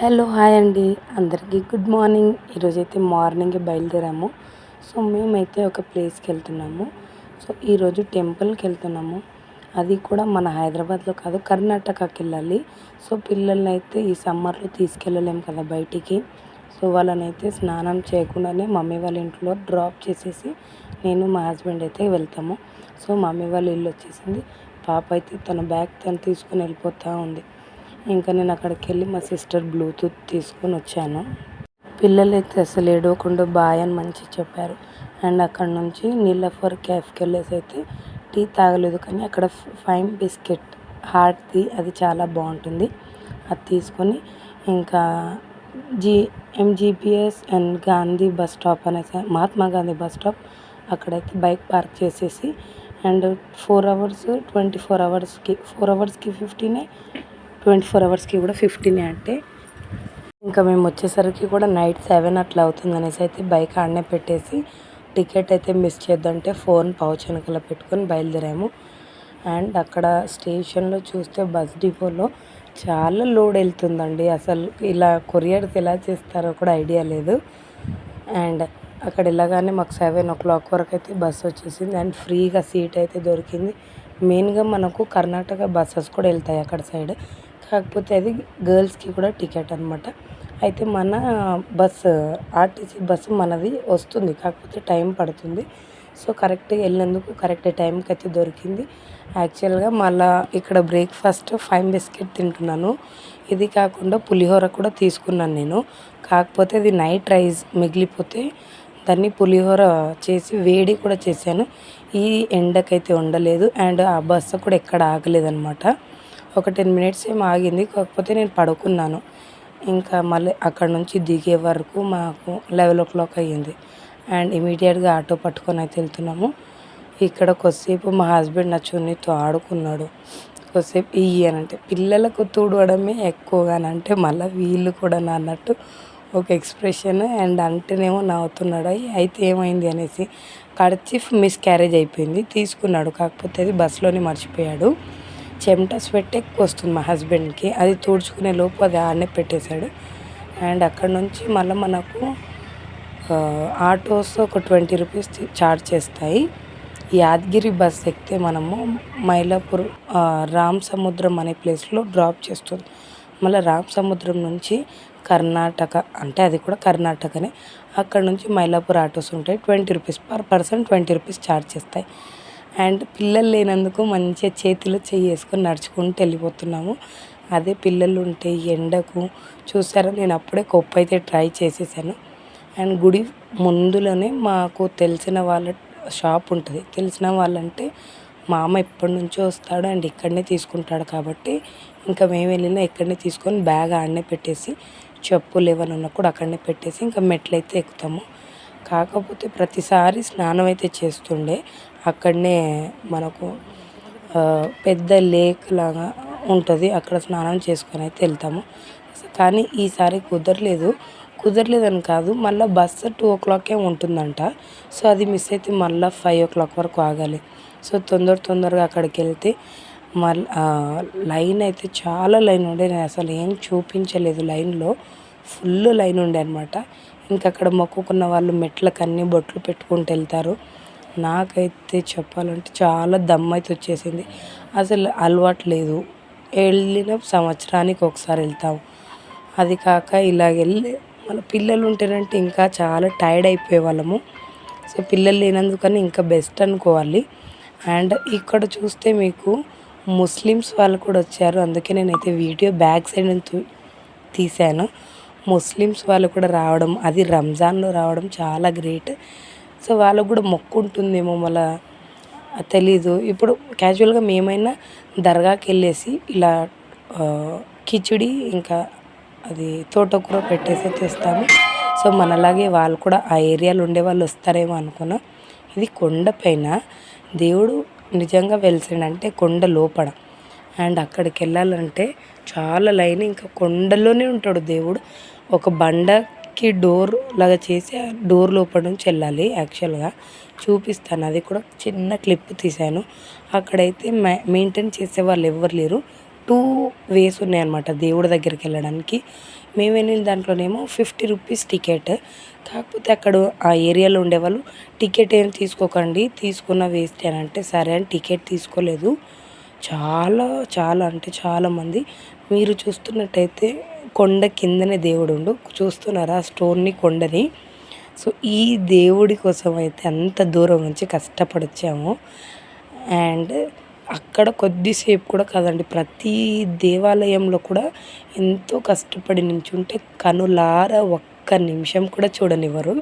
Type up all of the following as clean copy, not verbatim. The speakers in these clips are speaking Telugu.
హలో హాయ్ అండి, అందరికీ గుడ్ మార్నింగ్. ఈరోజైతే మార్నింగే బయలుదేరాము. సో మేమైతే ఒక ప్లేస్కి వెళ్తున్నాము. సో ఈరోజు టెంపుల్కి వెళ్తున్నాము. అది కూడా మన హైదరాబాద్లో కాదు, కర్ణాటకకి వెళ్ళాలి. సో పిల్లల్ని అయితే ఈ సమ్మర్లో తీసుకెళ్ళలేము కదా బయటికి. సో వాళ్ళనైతే స్నానం చేయకుండానే మమ్మీ వాళ్ళ ఇంట్లో డ్రాప్ చేసేసి నేను మా హస్బెండ్ అయితే వెళ్తాము. సో మమ్మీ వాళ్ళ ఇల్లు వచ్చేసింది. పాప అయితే తన బ్యాగ్ తను తీసుకుని వెళ్ళిపోతూ ఉంది. ఇంకా నేను అక్కడికి వెళ్ళి మా సిస్టర్ బ్లూటూత్ తీసుకొని వచ్చాను. పిల్లలైతే అసలు ఏడవకుండా బాయ్ అని మంచిగా చెప్పారు. అండ్ అక్కడ నుంచి నీలఫర్ క్యాఫ్కి వెళ్ళేసి అయితే టీ తాగలేదు, కానీ అక్కడ ఫైన్ బిస్కెట్ హార్ట్ది అది చాలా బాగుంటుంది. అది తీసుకొని ఇంకా MGPS and Gandhi bus stop అనేసి, మహాత్మా గాంధీ బస్ స్టాప్, అక్కడైతే బైక్ పార్క్ చేసేసి అండ్ 4 అవర్స్ 24 అవర్స్కి 4 అవర్స్కి 15, 24 అవర్స్కి కూడా 15 అంటే ఇంకా మేము వచ్చేసరికి కూడా నైట్ 7 అట్లా అవుతుంది అనేసి అయితే బైక్ ఆడనే పెట్టేసి టికెట్ అయితే మిస్ చేద్దంటే ఫోన్ పౌచ్ వెనకాల పెట్టుకొని బయలుదేరాము. అండ్ అక్కడ స్టేషన్లో చూస్తే బస్ డిపోలో చాలా లోడ్ వెళ్తుందండి. అసలు ఇలా కొరియర్స్ ఎలా చేస్తారో కూడా ఐడియా లేదు. అండ్ అక్కడ వెళ్ళగానే మాకు 7 o'clock వరకు అయితే బస్సు వచ్చేసింది అండ్ ఫ్రీగా సీట్ అయితే దొరికింది. మెయిన్గా మనకు కర్ణాటక బస్సెస్ కూడా వెళ్తాయి అక్కడ సైడ్, కాకపోతే అది గర్ల్స్కి కూడా టికెట్ అనమాట. అయితే మన బస్సు ఆర్టీసీ బస్సు మనది వస్తుంది, కాకపోతే టైం పడుతుంది. సో కరెక్ట్గా వెళ్ళినందుకు కరెక్ట్ టైంకి అయితే దొరికింది. యాక్చువల్గా మళ్ళీ ఇక్కడ బ్రేక్ఫాస్ట్ ఫైన్ బిస్కెట్ తింటున్నాను. ఇది కాకుండా పులిహోర కూడా తీసుకున్నాను నేను, కాకపోతే అది నైట్ రైస్ మిగిలిపోతే దాన్ని పులిహోర చేసి వేడి కూడా చేశాను. ఈ ఎండకైతే ఉండలేదు అండ్ ఆ బస్సు కూడా ఎక్కడ ఆగలేదన్నమాట. ఒక 10 minutes ఏమో ఆగింది, కాకపోతే నేను పడుకున్నాను. ఇంకా మళ్ళీ అక్కడ నుంచి దిగే వరకు మాకు 11 o'clock అయ్యింది. అండ్ ఇమీడియట్గా ఆటో పట్టుకొని అయితే వెళ్తున్నాము. ఇక్కడ కొద్దిసేపు మా హస్బెండ్ నా చున్నీతో ఆడుకున్నాడు. కొద్దిసేపు ఇయ్యనంటే పిల్లలకు తుడవడమే ఎక్కువగానంటే మళ్ళీ వీళ్ళు కూడా నా అన్నట్టు ఒక ఎక్స్ప్రెషన్ అండ్ అంటేనేమో నవ్వుతున్నాడు. అయితే ఏమైంది అనేసి కర్చీఫ్ మిస్క్యారేజ్ అయిపోయింది, తీసుకున్నాడు, కాకపోతే అది బస్సులోనే మర్చిపోయాడు. చెమట స్వెట్ ఎక్కువ వస్తుంది మా హస్బెండ్కి, అది తుడుచుకునే లోపు అది ఆడనే పెట్టేశాడు. అండ్ అక్కడ నుంచి మళ్ళీ మనకు ఆటోస్ ఒక 20 rupees ఛార్జ్ చేస్తాయి. యాదగిరి బస్ ఎక్కితే మనము మైలాపూర్ రామ్ సముద్రం అనే ప్లేస్లో డ్రాప్ చేస్తుంది. మళ్ళీ రామ్ సముద్రం నుంచి కర్ణాటక, అంటే అది కూడా కర్ణాటకనే, అక్కడ నుంచి మైలాపూర్ ఆటోస్ ఉంటాయి. 20 rupees per person, 20 rupees charge చేస్తాయి. అండ్ పిల్లలు లేనందుకు మంచిగా చేతిలో వేసుకొని నడుచుకుంటూ వెళ్ళిపోతున్నాము. అదే పిల్లలు ఉంటే ఎండకు చూసారా, నేను అప్పుడే కొప్పు అయితే ట్రై చేసేసాను. అండ్ గుడి ముందులోనే మాకు తెలిసిన వాళ్ళ షాప్ ఉంటుంది. తెలిసిన వాళ్ళంటే మా అమ్మ ఎప్పటి నుంచో వస్తాడు అండ్ ఇక్కడనే తీసుకుంటాడు, కాబట్టి ఇంకా మేము వెళ్ళినా ఇక్కడనే తీసుకొని బ్యాగ్ ఆడనే పెట్టేసి చెప్పులు ఏమైనా ఉన్నా కూడా అక్కడనే పెట్టేసి ఇంకా మెట్లయితే ఎక్కుతాము. కాకపోతే ప్రతిసారి స్నానం అయితే చేస్తుండే అక్కడనే. మనకు పెద్ద లేక్ లాగా ఉంటుంది, అక్కడ స్నానం చేసుకొని అయితే వెళ్తాము. కానీ ఈసారి కుదరలేదని కాదు, మళ్ళీ బస్సు 2 o'clock ఉంటుందంట. సో అది మిస్ అయితే మళ్ళీ 5 o'clock వరకు ఆగాలి. సో తొందరగా అక్కడికి వెళ్తే మళ్ళీ లైన్ అయితే చాలా లైన్ ఉండే, నేను అసలు ఏం చూపించలేదు, లైన్లో ఫుల్ లైన్ ఉండే అనమాట. ఇంకా అక్కడ మొక్కుకున్న వాళ్ళు మెట్లకు అన్ని బొట్లు పెట్టుకుంటూ వెళ్తారు. నాకైతే చెప్పాలంటే చాలా దమ్ అయితే వచ్చేసింది, అసలు అలవాటు లేదు. వెళ్ళిన సంవత్సరానికి ఒకసారి వెళ్తాము, అది కాక ఇలాగ వెళ్ళి మన పిల్లలు ఉంటేనంటే ఇంకా చాలా టైర్డ్ అయిపోయే వాళ్ళము. సో పిల్లలు లేనందుకని ఇంకా బెస్ట్ అనుకోవాలి. అండ్ ఇక్కడ చూస్తే మీకు ముస్లిమ్స్ వాళ్ళు కూడా వచ్చారు, అందుకే నేనైతే వీడియో బ్యాక్ సైడ్ నుంచి తీశాను. ముస్లిమ్స్ వాళ్ళు కూడా రావడం, అది రంజాన్లో రావడం చాలా గ్రేట్. సో వాళ్ళకు కూడా మొక్కు ఉంటుందేమో మళ్ళీ తెలీదు. ఇప్పుడు క్యాజువల్గా మేమైనా దర్గాకి వెళ్ళేసి ఇలా కిచిడి ఇంకా అది తోటకూర పెట్టేసి తెస్తాము. సో మనలాగే వాళ్ళు కూడా ఆ ఏరియాలో ఉండే వాళ్ళు వస్తారేమో అనుకున్నా. ఇది కొండపైన దేవుడు నిజంగా వెలిసిండంటే కొండ లోపల, అండ్ అక్కడికి వెళ్ళాలంటే చాలా లైన్, ఇంకా కొండలోనే ఉంటాడు దేవుడు. ఒక బండకి డోర్ లాగా చేసి ఆ డోర్ లోపల నుంచి వెళ్ళాలి. యాక్చువల్గా చూపిస్తాను, అది కూడా చిన్న క్లిప్ తీశాను. అక్కడైతే మెయింటైన్ చేసే వాళ్ళు ఎవ్వరు లేరు. 2 ways ఉన్నాయన్నమాట దేవుడి దగ్గరికి వెళ్ళడానికి. మేము వెళ్ళిన దాంట్లోనేమో 50 రూపీస్ టికెట్. కాకపోతే అక్కడ ఆ ఏరియాలో ఉండేవాళ్ళు టికెట్ ఏం తీసుకోకండి, తీసుకున్న వేస్ట్ అని అంటే సరే అని టికెట్ తీసుకోలేదు. చాలా చాలా అంటే చాలామంది మీరు చూస్తున్నట్టయితే కొండ కిందనే దేవుడు చూస్తున్నారా స్టోన్ని కొండని. సో ఈ దేవుడి కోసం అయితే అంత దూరం నుంచి కష్టపడొచ్చాము. అండ్ అక్కడ కొద్దిసేపు కూడా కాదండి, ప్రతి దేవాలయంలో కూడా ఎంతో కష్టపడి నించుంటే కనులారా ఒక్క నిమిషం కూడా చూడనివ్వరు.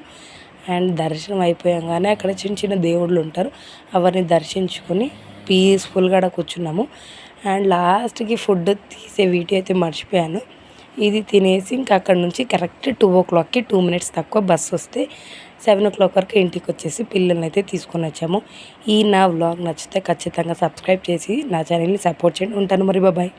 అండ్ దర్శనం అయిపోయాంగానే అక్కడ చిన్న చిన్న దేవుళ్ళు ఉంటారు, అవన్నీ దర్శించుకొని పీస్ఫుల్గా అక్కడ కూర్చున్నాము. అండ్ లాస్ట్కి ఫుడ్ తీసే వీడియో అయితే మర్చిపోయాను. ఇది తినేసి ఇంకా అక్కడ నుంచి కరెక్ట్ 2:00కి 2 మినిట్స్ తక్కువ బస్సు వస్తే 7:00 వరకు ఇంటికి వచ్చేసి పిల్లల్ని అయితే తీసుకొని వచ్చాము. ఈ నా వ్లాగ్ నచ్చితే ఖచ్చితంగా సబ్స్క్రైబ్ చేసి నా ఛానల్ని సపోర్ట్ చేయండి. ఉంటాను మరి, బాయ్.